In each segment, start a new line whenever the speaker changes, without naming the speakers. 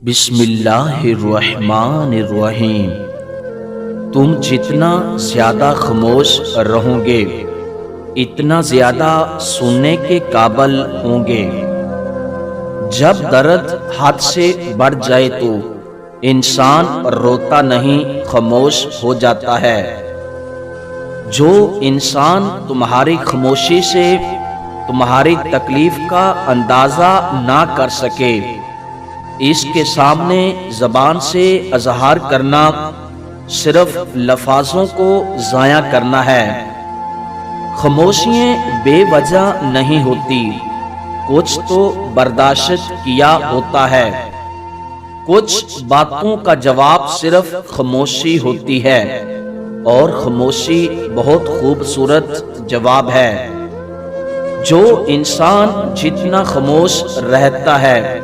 بسم اللہ الرحمن الرحیم۔ تم جتنا زیادہ خاموش رہو گے اتنا زیادہ سننے کے قابل ہوں گے۔ جب درد حد سے بڑھ جائے تو انسان روتا نہیں، خاموش ہو جاتا ہے۔ جو انسان تمہاری خاموشی سے تمہاری تکلیف کا اندازہ نہ کر سکے، اس کے سامنے زبان سے اظہار کرنا صرف لفظوں کو ضائع کرنا ہے۔ خاموشیاں بے وجہ نہیں ہوتی، کچھ تو برداشت کیا ہوتا ہے۔ کچھ باتوں کا جواب صرف خاموشی ہوتی ہے، اور خاموشی بہت خوبصورت جواب ہے۔ جو انسان جتنا خاموش رہتا ہے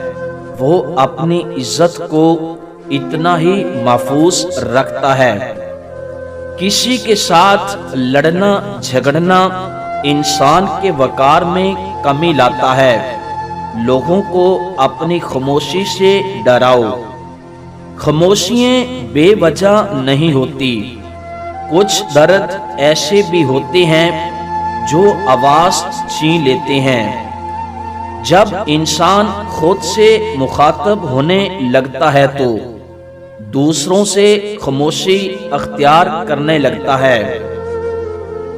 وہ اپنی عزت کو اتنا ہی محفوظ رکھتا ہے۔ کسی کے ساتھ لڑنا جھگڑنا انسان کے وقار میں کمی لاتا ہے۔ لوگوں کو اپنی خاموشی سے ڈراؤ۔ خاموشیاں بے وجہ نہیں ہوتی، کچھ درد ایسے بھی ہوتے ہیں جو آواز چھین لیتے ہیں۔ جب انسان خود سے مخاطب ہونے لگتا ہے تو دوسروں سے خاموشی اختیار کرنے لگتا ہے۔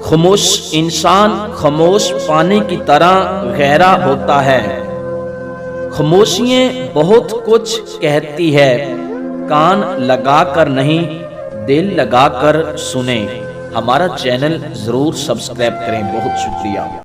خاموش انسان خاموش پانی کی طرح گہرا ہوتا ہے۔ خاموشیاں بہت کچھ کہتی ہے، کان لگا کر نہیں، دل لگا کر سنیں۔ ہمارا چینل ضرور سبسکرائب کریں۔ بہت شکریہ۔